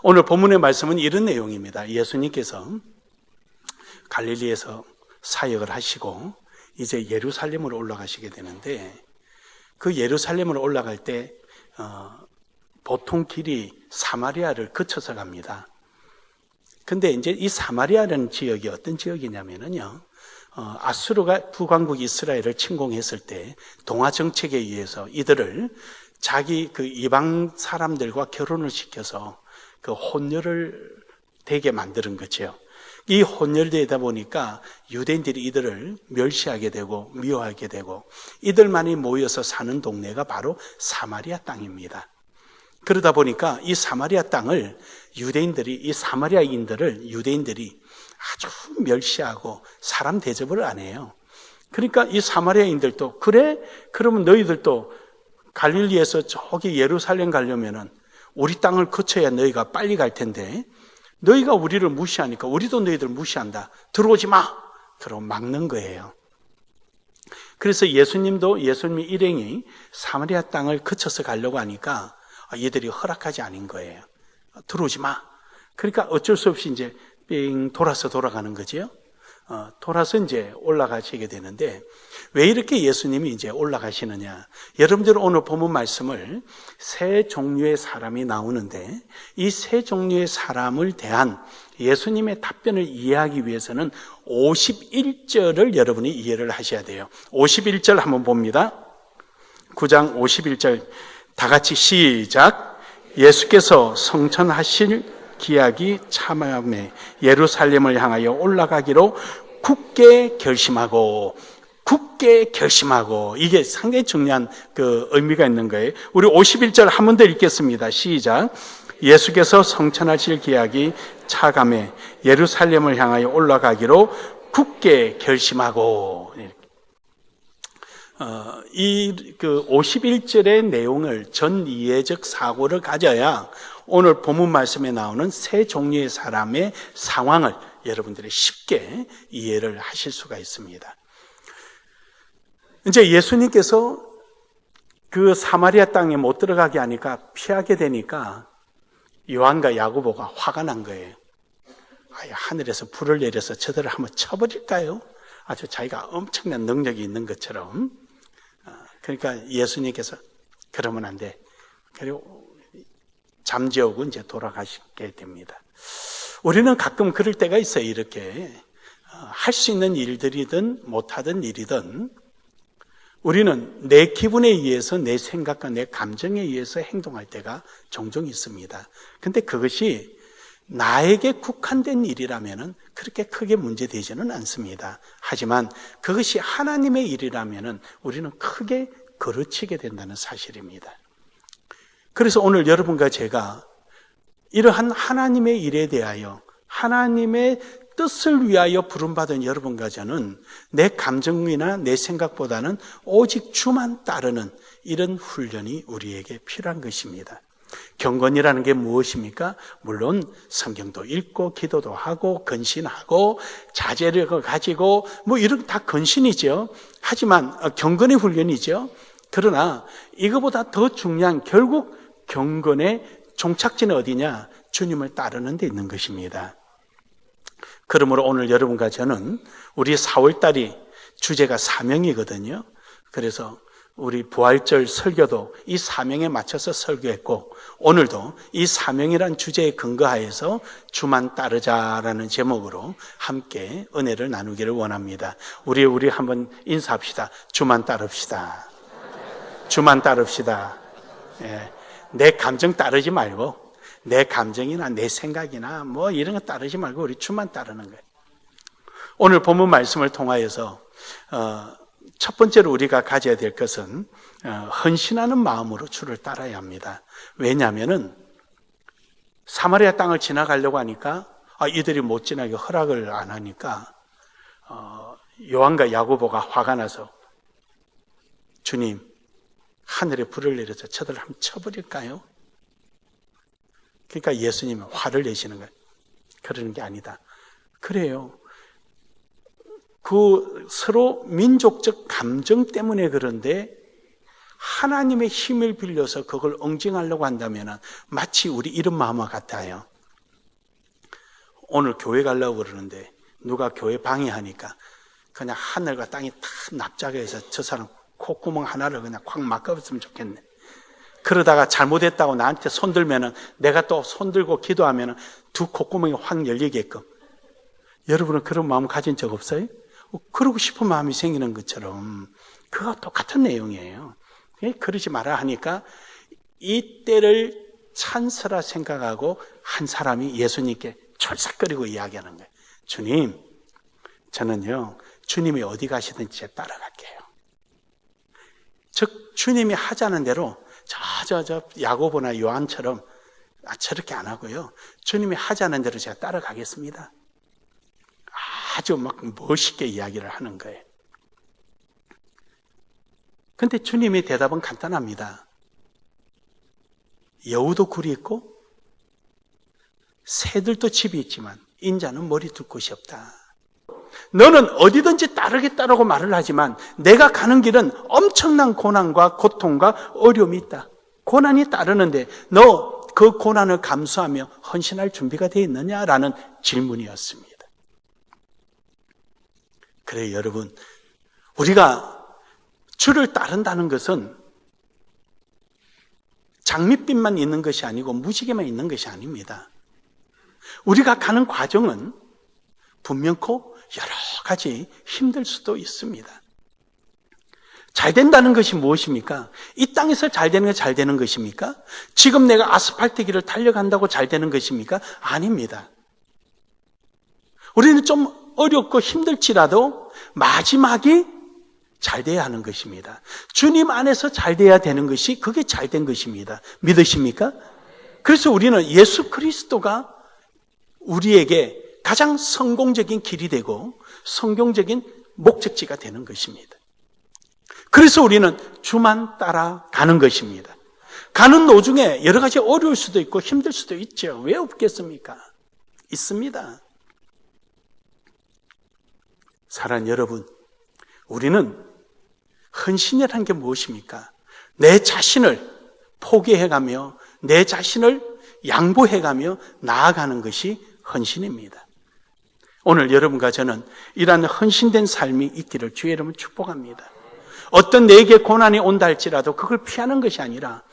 오늘 본문의 말씀은 이런 내용입니다. 예수님께서 갈릴리에서 사역을 하시고 이제 예루살렘으로 올라가시게 되는데, 그 예루살렘으로 올라갈 때 보통 길이 사마리아를 거쳐서 갑니다. 근데 이제 이 사마리아라는 지역이 어떤 지역이냐면요, 아수르가 북왕국 이스라엘을 침공했을 때 동화 정책에 의해서 이들을 자기 그 이방 사람들과 결혼을 시켜서 그 혼혈을 되게 만드는 거죠. 이 혼혈되다 보니까 유대인들이 이들을 멸시하게 되고 미워하게 되고, 이들만이 모여서 사는 동네가 바로 사마리아 땅입니다. 그러다 보니까 이 사마리아 땅을 이 사마리아인들을 유대인들이 아주 멸시하고 사람 대접을 안 해요. 그러니까 이 사마리아인들도, 그래? 그러면 너희들도 갈릴리에서 저기 예루살렘 가려면은 우리 땅을 거쳐야 너희가 빨리 갈 텐데, 너희가 우리를 무시하니까 우리도 너희들 무시한다. 들어오지 마! 그러고 막는 거예요. 그래서 예수님의 일행이 사마리아 땅을 거쳐서 가려고 하니까 얘들이 허락하지 않은 거예요. 들어오지 마! 그러니까 어쩔 수 없이 이제 삥 돌아가는 거죠. 돌아서 이제 올라가시게 되는데, 왜 이렇게 예수님이 이제 올라가시느냐? 여러분들은 오늘 본문 말씀을 세 종류의 사람이 나오는데, 이 세 종류의 사람을 대한 예수님의 답변을 이해하기 위해서는 51절을 여러분이 이해를 하셔야 돼요. 51절 한번 봅니다. 9장 51절 다 같이 시작. 예수께서 성천하실 기약이 참음에 예루살렘을 향하여 올라가기로 굳게 결심하고, 이게 상당히 중요한 그 의미가 있는 거예요. 우리 51절 한 번 더 읽겠습니다. 시작. 예수께서 성천하실 기약이 차감해 예루살렘을 향하여 올라가기로 굳게 결심하고. 이 51절의 내용을 전 이해적 사고를 가져야 오늘 본문 말씀에 나오는 세 종류의 사람의 상황을 여러분들이 쉽게 이해를 하실 수가 있습니다. 이제 예수님께서 그 사마리아 땅에 못 들어가게 하니까, 피하게 되니까 요한과 야고보가 화가 난 거예요. 하늘에서 불을 내려서 저들을 한번 쳐버릴까요? 아주 자기가 엄청난 능력이 있는 것처럼. 그러니까 예수님께서 그러면 안 돼. 그리고 잠재우고 이제 돌아가시게 됩니다. 우리는 가끔 그럴 때가 있어요. 이렇게 할 수 있는 일들이든 못하던 일이든 우리는 내 기분에 의해서, 내 생각과 내 감정에 의해서 행동할 때가 종종 있습니다. 근데 그것이 나에게 국한된 일이라면 그렇게 크게 문제되지는 않습니다. 하지만 그것이 하나님의 일이라면 우리는 크게 거르치게 된다는 사실입니다. 그래서 오늘 여러분과 제가 이러한 하나님의 일에 대하여, 하나님의 뜻을 위하여 부름받은 여러분과 저는 내 감정이나 내 생각보다는 오직 주만 따르는 이런 훈련이 우리에게 필요한 것입니다. 경건이라는 게 무엇입니까? 물론 성경도 읽고 기도도 하고 근신하고 자제를 가지고 이런 다 근신이죠. 하지만 경건의 훈련이죠. 그러나 이거보다 더 중요한, 결국 경건의 종착지는 어디냐? 주님을 따르는 데 있는 것입니다. 그러므로 오늘 여러분과 저는 우리 4월달이 주제가 사명이거든요. 그래서 우리 부활절 설교도 이 사명에 맞춰서 설교했고, 오늘도 이 사명이란 주제에 근거하여서 주만 따르자라는 제목으로 함께 은혜를 나누기를 원합니다. 우리 한번 인사합시다. 주만 따릅시다. 주만 따릅시다. 예. 내 감정 따르지 말고, 내 감정이나 내 생각이나 이런 거 따르지 말고 우리 주만 따르는 거예요. 오늘 본문 말씀을 통하여서 첫 번째로 우리가 가져야 될 것은 헌신하는 마음으로 주를 따라야 합니다. 왜냐하면은 사마리아 땅을 지나가려고 하니까 이들이 못 지나게 허락을 안 하니까 요한과 야고보가 화가 나서, 주님, 하늘에 불을 내려서 저들을 한번 쳐버릴까요? 그러니까 예수님은 화를 내시는 거예요. 그러는 게 아니다. 그래요. 그 서로 민족적 감정 때문에 그런데 하나님의 힘을 빌려서 그걸 응징하려고 한다면 마치 우리 이런 마음과 같아요. 오늘 교회 가려고 그러는데 누가 교회 방해하니까 그냥 하늘과 땅이 다 납작해서 저 사람 콧구멍 하나를 그냥 콱 막아봤으면 좋겠네. 그러다가 잘못했다고 나한테 손들면은 내가 또 손들고 기도하면은 두 콧구멍이 확 열리게끔. 여러분은 그런 마음 가진 적 없어요? 그러고 싶은 마음이 생기는 것처럼 그거 똑같은 내용이에요. 그러지 마라 하니까 이 때를 찬스라 생각하고 한 사람이 예수님께 철삭거리고 이야기하는 거예요. 주님, 저는요 주님이 어디 가시든지 따라갈게요. 즉 주님이 하자는 대로 저 야고보나 요한처럼 저렇게 안 하고요. 주님이 하자는 대로 제가 따라가겠습니다. 아주 막 멋있게 이야기를 하는 거예요. 근데 주님의 대답은 간단합니다. 여우도 굴이 있고 새들도 집이 있지만 인자는 머리 둘 곳이 없다. 너는 어디든지 따르겠다라고 말을 하지만 내가 가는 길은 엄청난 고난과 고통과 어려움이 있다. 고난이 따르는데 너 그 고난을 감수하며 헌신할 준비가 되어 있느냐라는 질문이었습니다. 그래요, 여러분. 우리가 주를 따른다는 것은 장밋빛만 있는 것이 아니고 무지개만 있는 것이 아닙니다. 우리가 가는 과정은 분명코 여러 가지 힘들 수도 있습니다. 잘 된다는 것이 무엇입니까? 이 땅에서 잘 되는 게 잘 되는 것입니까? 지금 내가 아스팔트 길을 달려간다고 잘 되는 것입니까? 아닙니다. 우리는 좀 어렵고 힘들지라도 마지막이 잘 돼야 하는 것입니다. 주님 안에서 잘 돼야 되는 것이 그게 잘 된 것입니다. 믿으십니까? 그래서 우리는 예수 그리스도가 우리에게 가장 성공적인 길이 되고 성공적인 목적지가 되는 것입니다. 그래서 우리는 주만 따라가는 것입니다. 가는 도중에 여러 가지 어려울 수도 있고 힘들 수도 있죠. 왜 없겠습니까? 있습니다. 사랑하는 여러분, 우리는 헌신이라는 게 무엇입니까? 내 자신을 포기해가며 내 자신을 양보해가며 나아가는 것이 헌신입니다. 오늘 여러분과 저는 이러한 헌신된 삶이 있기를 주의 이름으로 축복합니다. 어떤 내게 고난이 온다 할지라도 그걸 피하는 것이 아니라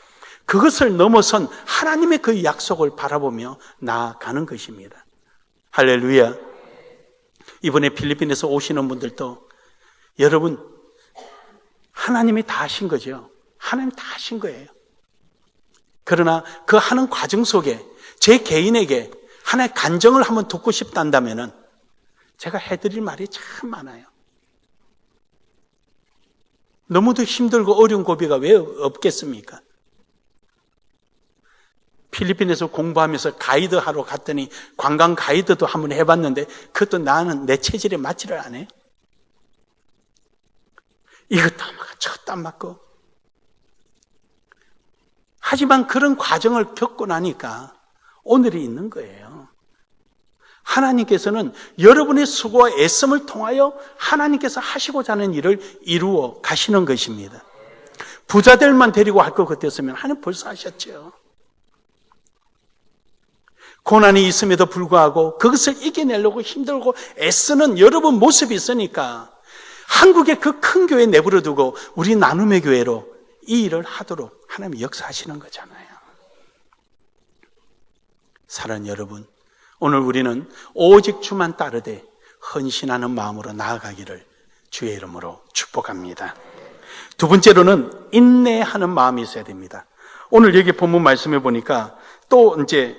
그것을 넘어선 하나님의 그 약속을 바라보며 나아가는 것입니다. 할렐루야. 이번에 필리핀에서 오시는 분들도 여러분 하나님이 다 하신 거죠. 하나님 다 하신 거예요. 그러나 그 하는 과정 속에 제 개인에게 하나의 간정을 한번 듣고 싶단다면은 제가 해드릴 말이 참 많아요. 너무도 힘들고 어려운 고비가 왜 없겠습니까? 필리핀에서 공부하면서 가이드 하러 갔더니 관광 가이드도 한번 해봤는데 그것도 나는 내 체질에 맞지를 않아요. 이것도 안 맞고 저것도 안 맞고. 하지만 그런 과정을 겪고 나니까 오늘이 있는 거예요. 하나님께서는 여러분의 수고와 애씀을 통하여 하나님께서 하시고자 하는 일을 이루어 가시는 것입니다. 부자들만 데리고 할 것 같았으면 하나님 벌써 하셨죠. 고난이 있음에도 불구하고 그것을 이겨내려고 힘들고 애쓰는 여러분 모습이 있으니까 한국의 그 큰 교회 내버려 두고 우리 나눔의 교회로 이 일을 하도록 하나님이 역사하시는 거잖아요. 사랑하는 여러분, 오늘 우리는 오직 주만 따르되 헌신하는 마음으로 나아가기를 주의 이름으로 축복합니다. 두 번째로는 인내하는 마음이 있어야 됩니다. 오늘 여기 본문 말씀해 보니까 또 이제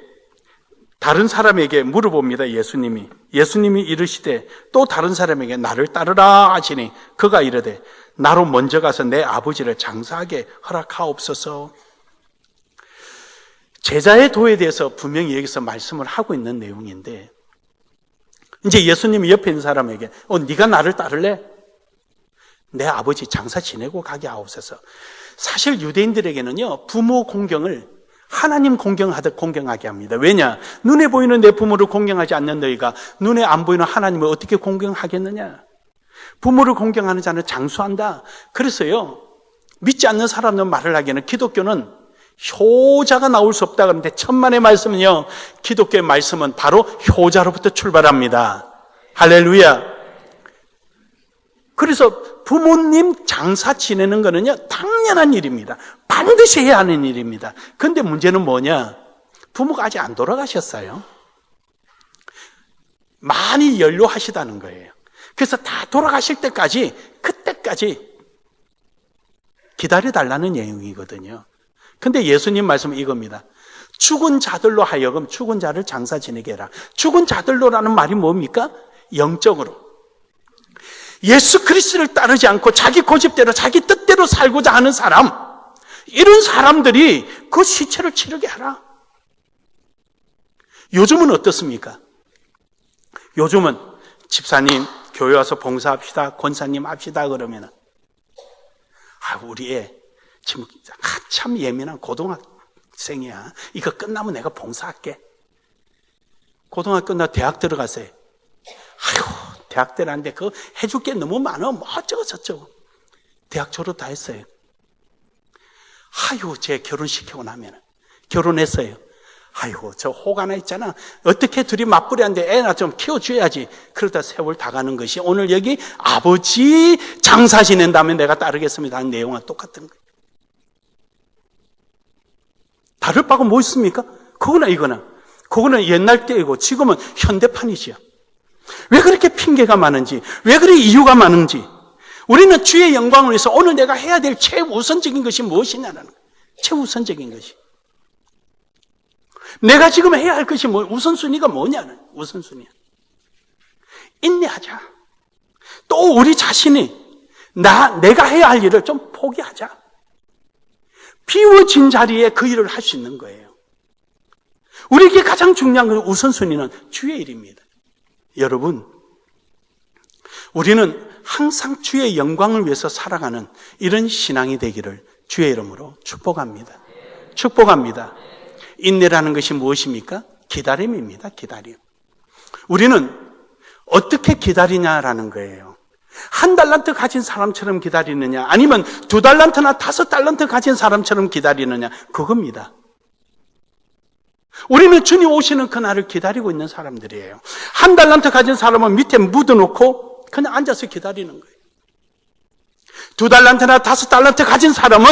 다른 사람에게 물어봅니다. 예수님이 이르시되 또 다른 사람에게 나를 따르라 하시니 그가 이르되 나로 먼저 가서 내 아버지를 장사하게 허락하옵소서. 제자의 도에 대해서 분명히 여기서 말씀을 하고 있는 내용인데 이제 예수님이 옆에 있는 사람에게 네가 나를 따를래? 내 아버지 장사 지내고 가게 하옵소서. 사실 유대인들에게는요 부모 공경을 하나님 공경하듯 공경하게 합니다. 왜냐? 눈에 보이는 내 부모를 공경하지 않는 너희가 눈에 안 보이는 하나님을 어떻게 공경하겠느냐? 부모를 공경하는 자는 장수한다. 그래서요 믿지 않는 사람들 말을 하기에는 기독교는 효자가 나올 수 없다 그러는데 천만의 말씀은요, 기독교의 말씀은 바로 효자로부터 출발합니다. 할렐루야. 그래서 부모님 장사 지내는 거는요, 당연한 일입니다. 반드시 해야 하는 일입니다. 그런데 문제는 뭐냐? 부모가 아직 안 돌아가셨어요. 많이 연로하시다는 거예요. 그래서 다 돌아가실 때까지, 그때까지 기다려달라는 내용이거든요. 근데 예수님 말씀은 이겁니다. 죽은 자들로 하여금 죽은 자를 장사 지내게 해라. 죽은 자들로라는 말이 뭡니까? 영적으로. 예수 그리스도를 따르지 않고 자기 고집대로 자기 뜻대로 살고자 하는 사람, 이런 사람들이 그 시체를 치르게 하라. 요즘은 어떻습니까? 요즘은 집사님 교회 와서 봉사합시다, 권사님 합시다 그러면 우리 애 지금 한참 예민한 고등학생이야. 이거 끝나면 내가 봉사할게. 고등학교 끝나 대학 들어가세요. 대학 들어갔는데 그거 해줄 게 너무 많아. 뭐 어쩌고 저쩌고. 대학 졸업 다 했어요. 제 결혼시키고 나면 결혼했어요. 저 혹 하나 있잖아. 어떻게 둘이 맞벌이한데 애나 좀 키워줘야지. 그러다 세월 다 가는 것이 오늘 여기 아버지 장사 지낸다면 내가 따르겠습니다 하는 내용은 똑같은 거예요. 다를 바가 뭐 있습니까? 그거나 이거나. 그거는 옛날 때이고 지금은 현대판이지요. 왜 그렇게 핑계가 많은지, 왜 그렇게 이유가 많은지, 우리는 주의 영광을 위해서 오늘 내가 해야 될 최우선적인 것이 무엇이냐는 거예요. 최우선적인 것이. 내가 지금 해야 할 것이 우선순위가 뭐냐는 우선순위야. 인내하자. 또 우리 자신이 내가 해야 할 일을 좀 포기하자. 비워진 자리에 그 일을 할 수 있는 거예요. 우리에게 가장 중요한 건 우선순위는 주의 일입니다. 여러분, 우리는 항상 주의 영광을 위해서 살아가는 이런 신앙이 되기를 주의 이름으로 축복합니다. 축복합니다. 인내라는 것이 무엇입니까? 기다림입니다. 기다림. 우리는 어떻게 기다리냐라는 거예요. 1달란트 가진 사람처럼 기다리느냐, 아니면 2달란트나 5달란트 가진 사람처럼 기다리느냐, 그겁니다. 우리는 주님 오시는 그날을 기다리고 있는 사람들이에요. 1달란트 가진 사람은 밑에 묻어놓고 그냥 앉아서 기다리는 거예요. 2달란트나 5달란트 가진 사람은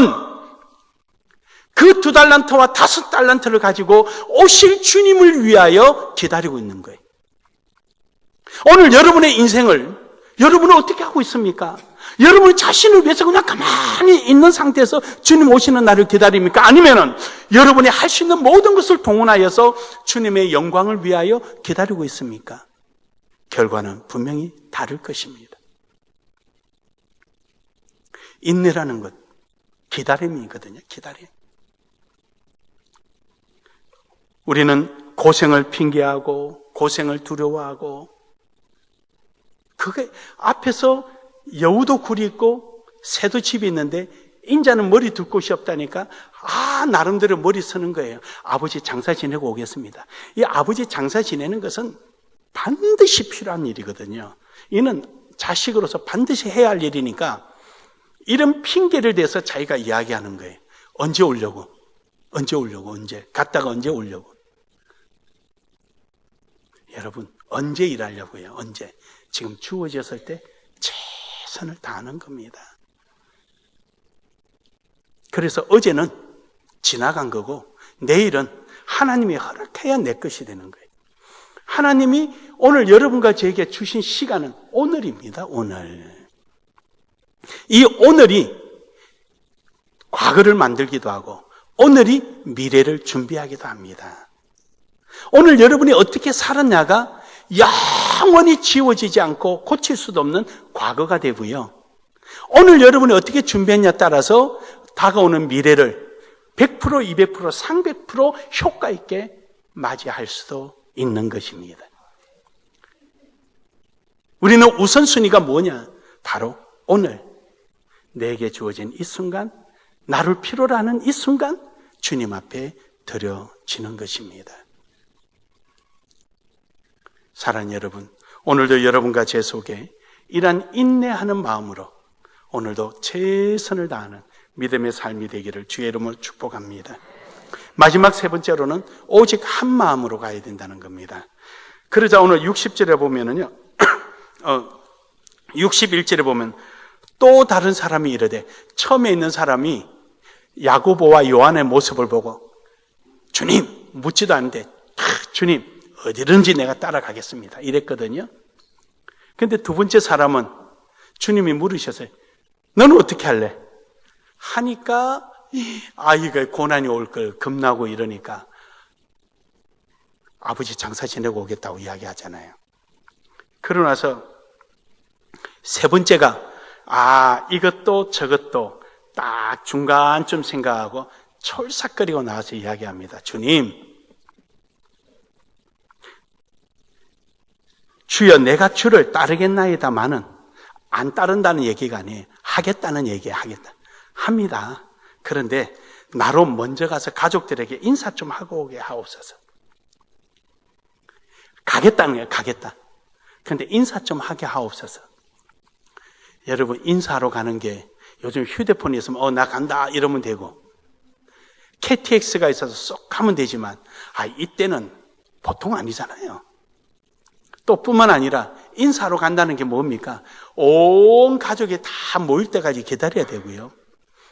그 2달란트와 5달란트를 가지고 오실 주님을 위하여 기다리고 있는 거예요. 오늘 여러분의 인생을 여러분은 어떻게 하고 있습니까? 여러분 자신을 위해서 그냥 가만히 있는 상태에서 주님 오시는 날을 기다립니까? 아니면은 여러분이 할 수 있는 모든 것을 동원하여서 주님의 영광을 위하여 기다리고 있습니까? 결과는 분명히 다를 것입니다. 인내라는 것, 기다림이거든요. 기다림. 우리는 고생을 핑계하고 고생을 두려워하고, 그게 앞에서 여우도 굴이 있고 새도 집이 있는데 인자는 머리 둘 곳이 없다니까 나름대로 머리 쓰는 거예요. 아버지 장사 지내고 오겠습니다. 이 아버지 장사 지내는 것은 반드시 필요한 일이거든요. 이는 자식으로서 반드시 해야 할 일이니까 이런 핑계를 대서 자기가 이야기하는 거예요. 언제 오려고? 언제 오려고? 언제? 갔다가 언제 오려고? 여러분, 언제 일하려고요? 언제? 지금 주어졌을 때 최선을 다하는 겁니다. 그래서 어제는 지나간 거고 내일은 하나님이 허락해야 내 것이 되는 거예요. 하나님이 오늘 여러분과 저에게 주신 시간은 오늘입니다. 오늘. 이 오늘이 과거를 만들기도 하고 오늘이 미래를 준비하기도 합니다. 오늘 여러분이 어떻게 살았냐가 영원히 지워지지 않고 고칠 수도 없는 과거가 되고요. 오늘 여러분이 어떻게 준비했냐에 따라서 다가오는 미래를 100%, 200%, 300% 효과 있게 맞이할 수도 있는 것입니다. 우리는 우선순위가 뭐냐? 바로 오늘 내게 주어진 이 순간, 나를 필요로 하는 이 순간 주님 앞에 드려지는 것입니다. 사랑하는 여러분, 오늘도 여러분과 제 속에 이러한 인내하는 마음으로 오늘도 최선을 다하는 믿음의 삶이 되기를 주의 이름으로 축복합니다. 마지막 세 번째로는 오직 한 마음으로 가야 된다는 겁니다. 그러자 오늘 60절에 보면은요, 61절에 보면 또 다른 사람이 이르되, 처음에 있는 사람이 야고보와 요한의 모습을 보고 주님, 묻지도 않는데 주님 어디든지 내가 따라가겠습니다 이랬거든요. 근데 두 번째 사람은 주님이 물으셨어요. 너는 어떻게 할래? 하니까 아이가 고난이 올 걸 겁나고 이러니까 아버지 장사 지내고 오겠다고 이야기하잖아요. 그러고 나서 세 번째가 이것도 저것도 딱 중간쯤 생각하고 철삭거리고 나와서 이야기합니다. 주님, 주여 내가 주를 따르겠나이다마는 안 따른다는 얘기가 아니에요. 하겠다는 얘기예요. 합니다. 그런데 나로 먼저 가서 가족들에게 인사 좀 하고 오게 하옵소서. 가겠다는 거예요. 가겠다. 그런데 인사 좀 하게 하옵소서. 여러분, 인사하러 가는 게 요즘 휴대폰이 있으면 나 간다 이러면 되고, KTX가 있어서 쏙 가면 되지만 이때는 보통 아니잖아요. 또 뿐만 아니라 인사하러 간다는 게 뭡니까? 온 가족이 다 모일 때까지 기다려야 되고요.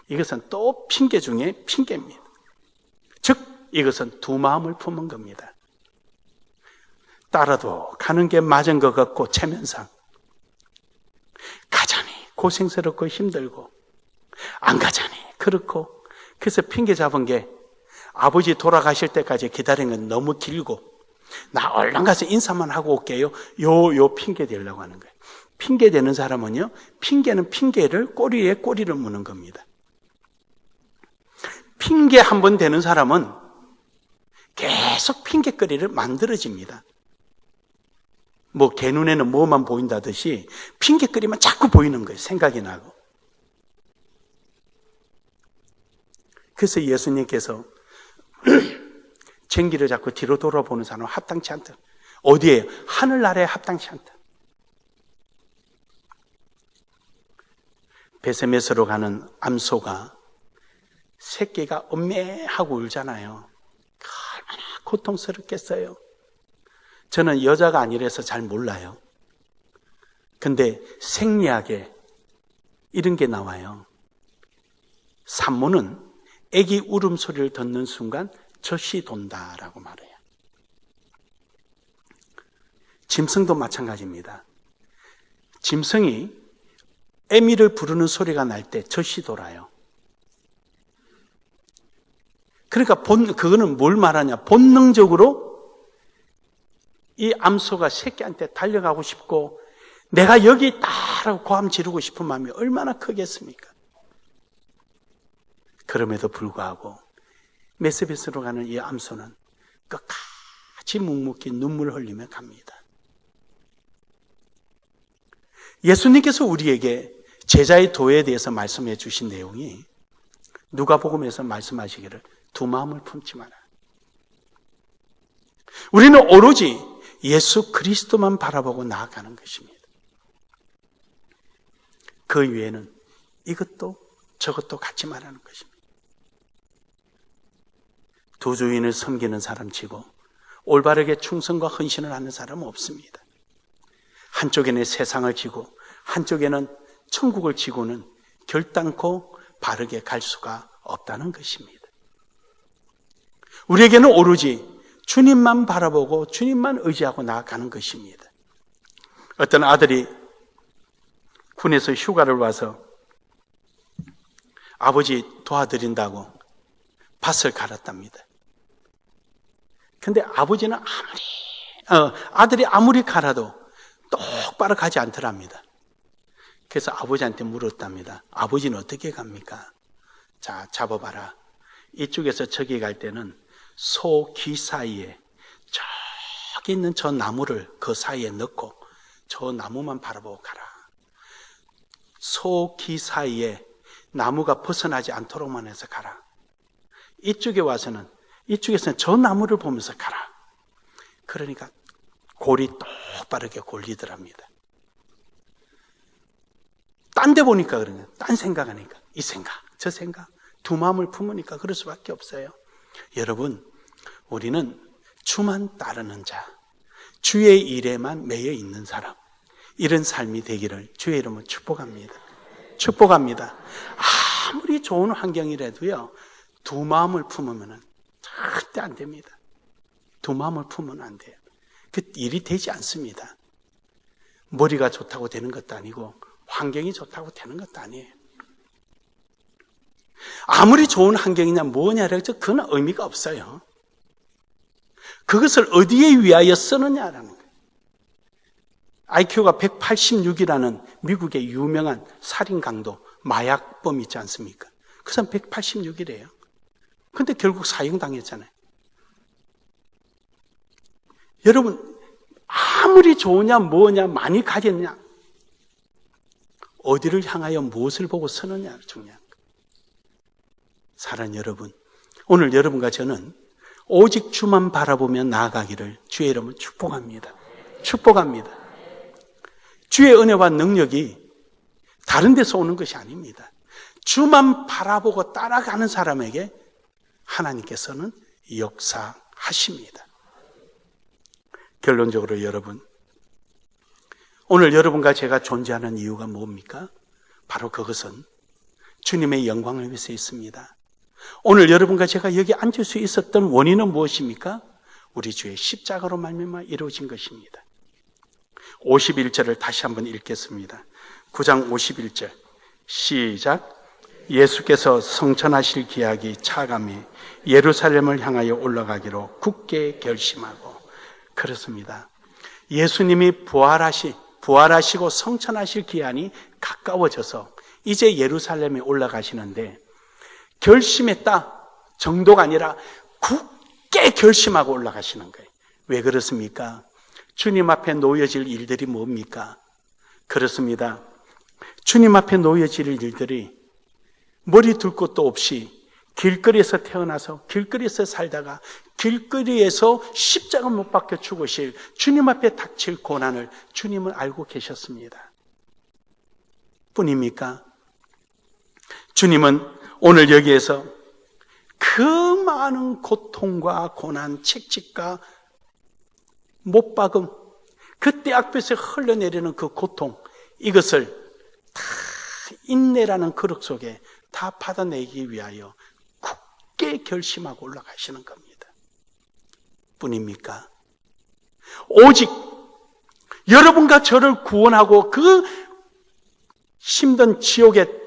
이것은 또 핑계 중에 핑계입니다. 즉 이것은 두 마음을 품은 겁니다. 따라도 가는 게 맞은 것 같고 체면상 가자니 고생스럽고 힘들고 안 가자니 그렇고, 그래서 핑계 잡은 게 아버지 돌아가실 때까지 기다린 건 너무 길고 나 얼른 가서 인사만 하고 올게요. 요 핑계 대려고 하는 거예요. 핑계 대는 사람은요, 핑계는 핑계를 꼬리에 꼬리를 무는 겁니다. 핑계 한 번 대는 사람은 계속 핑계거리를 만들어집니다. 개 눈에는 뭐만 보인다듯이 핑계거리만 자꾸 보이는 거예요. 생각이 나고. 그래서 예수님께서 쟁기를 잡고 뒤로 돌아보는 사람은 합당치 않다. 어디에? 하늘나라에 합당치 않다. 베세메스로 가는 암소가 새끼가 엄매하고 울잖아요. 얼마나 고통스럽겠어요. 저는 여자가 아니라서 잘 몰라요. 근데 생리학에 이런 게 나와요. 산모는 아기 울음소리를 듣는 순간 젖이 돈다라고 말해요. 짐승도 마찬가지입니다. 짐승이 애미를 부르는 소리가 날 때 젖이 돌아요. 그러니까 그거는 뭘 말하냐? 본능적으로 이 암소가 새끼한테 달려가고 싶고 내가 여기 있다라고 고함 지르고 싶은 마음이 얼마나 크겠습니까? 그럼에도 불구하고 메세베스로 가는 이 암소는 끝까지 묵묵히 눈물을 흘리며 갑니다. 예수님께서 우리에게 제자의 도에 대해서 말씀해 주신 내용이 누가복음에서 말씀하시기를 두 마음을 품지 마라. 우리는 오로지 예수 그리스도만 바라보고 나아가는 것입니다. 그 위에는 이것도 저것도 갖지 말라는 것입니다. 두 주인을 섬기는 사람치고 올바르게 충성과 헌신을 하는 사람은 없습니다. 한쪽에는 세상을 지고 한쪽에는 천국을 지고는 결단코 바르게 갈 수가 없다는 것입니다. 우리에게는 오로지 주님만 바라보고 주님만 의지하고 나아가는 것입니다. 어떤 아들이 군에서 휴가를 와서 아버지 도와드린다고 밭을 갈았답니다. 근데 아버지는 아들이 아무리 갈아도 똑바로 가지 않더랍니다. 그래서 아버지한테 물었답니다. 아버지는 어떻게 갑니까? 자, 잡아봐라. 이쪽에서 저기 갈 때는 소 귀 사이에 저기 있는 저 나무를 그 사이에 넣고 저 나무만 바라보고 가라. 소 귀 사이에 나무가 벗어나지 않도록만 해서 가라. 이쪽에서는 저 나무를 보면서 가라. 그러니까 골이 똑바르게 골리더랍니다. 딴 데 보니까 그러냐. 딴 생각하니까 이 생각, 저 생각, 두 마음을 품으니까 그럴 수밖에 없어요. 여러분, 우리는 주만 따르는 자, 주의 일에만 매여 있는 사람, 이런 삶이 되기를 주의 이름으로 축복합니다. 축복합니다. 아무리 좋은 환경이라도요, 두 마음을 품으면 절대 안 됩니다. 두 마음을 품으면 안 돼요. 그 일이 되지 않습니다. 머리가 좋다고 되는 것도 아니고 환경이 좋다고 되는 것도 아니에요. 아무리 좋은 환경이냐 뭐냐라고 해서 그건 의미가 없어요. 그것을 어디에 위하여 쓰느냐라는 거예요. IQ가 186이라는 미국의 유명한 살인 강도, 마약범 있지 않습니까? 그 사람 186이래요. 근데 결국 사형당했잖아요. 여러분, 아무리 좋으냐 뭐냐 많이 가졌냐, 어디를 향하여 무엇을 보고 서느냐 중요한 거예요. 사랑하는 여러분, 오늘 여러분과 저는 오직 주만 바라보며 나아가기를 주의 이름으로 축복합니다. 축복합니다. 주의 은혜와 능력이 다른 데서 오는 것이 아닙니다. 주만 바라보고 따라가는 사람에게 하나님께서는 역사하십니다. 결론적으로 여러분, 오늘 여러분과 제가 존재하는 이유가 뭡니까? 바로 그것은 주님의 영광을 위해서 있습니다. 오늘 여러분과 제가 여기 앉을 수 있었던 원인은 무엇입니까? 우리 주의 십자가로 말미암아 이루어진 것입니다. 51절을 다시 한번 읽겠습니다. 9장 51절 시작. 예수께서 성천하실 기약이 차감히 예루살렘을 향하여 올라가기로 굳게 결심하고, 그렇습니다. 예수님이 부활하시고 성천하실 기한이 가까워져서 이제 예루살렘에 올라가시는데, 결심했다 정도가 아니라 굳게 결심하고 올라가시는 거예요. 왜 그렇습니까? 주님 앞에 놓여질 일들이 뭡니까? 그렇습니다. 주님 앞에 놓여질 일들이 머리 둘 곳도 없이 길거리에서 태어나서 길거리에서 살다가 길거리에서 십자가 못 박혀 죽으실 주님 앞에 닥칠 고난을 주님은 알고 계셨습니다. 뿐입니까? 주님은 오늘 여기에서 그 많은 고통과 고난, 채찍과 못박음, 그 떼약볕에 흘러내리는 그 고통, 이것을 다 인내라는 그릇 속에 다 받아내기 위하여 굳게 결심하고 올라가시는 겁니다. 뿐입니까? 오직 여러분과 저를 구원하고 그 힘든 지옥의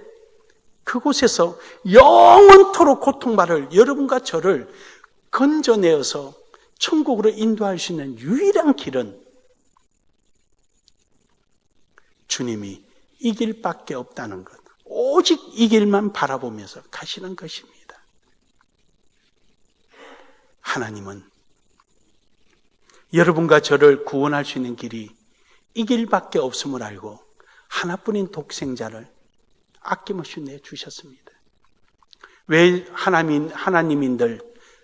그곳에서 영원토록 고통받을 여러분과 저를 건져내어서 천국으로 인도할 수 있는 유일한 길은 주님이 이 길밖에 없다는 것, 오직 이 길만 바라보면서 가시는 것입니다. 하나님은 여러분과 저를 구원할 수 있는 길이 이 길밖에 없음을 알고 하나뿐인 독생자를 아낌없이 내주셨습니다. 왜 하나님인들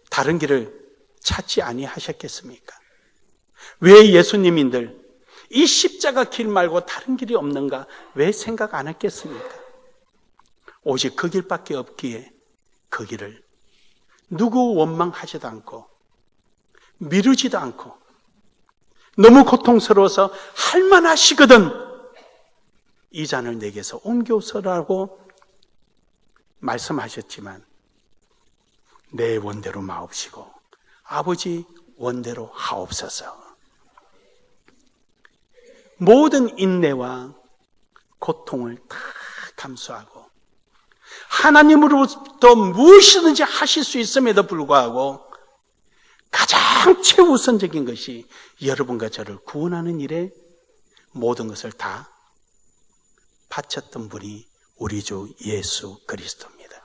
다른 길을 찾지 아니하셨겠습니까? 왜 예수님인들 이 십자가 길 말고 다른 길이 없는가 왜 생각 안 했겠습니까? 오직 그 길밖에 없기에 그 길을 누구 원망하지도 않고 미루지도 않고 너무 고통스러워서 할만하시거든 이 잔을 내게서 옮겨서라고 말씀하셨지만 내 원대로 마옵시고 아버지 원대로 하옵소서. 모든 인내와 고통을 다 감수하고 하나님으로부터 무엇이든지 하실 수 있음에도 불구하고 가장 최우선적인 것이 여러분과 저를 구원하는 일에 모든 것을 다 바쳤던 분이 우리 주 예수 그리스도입니다.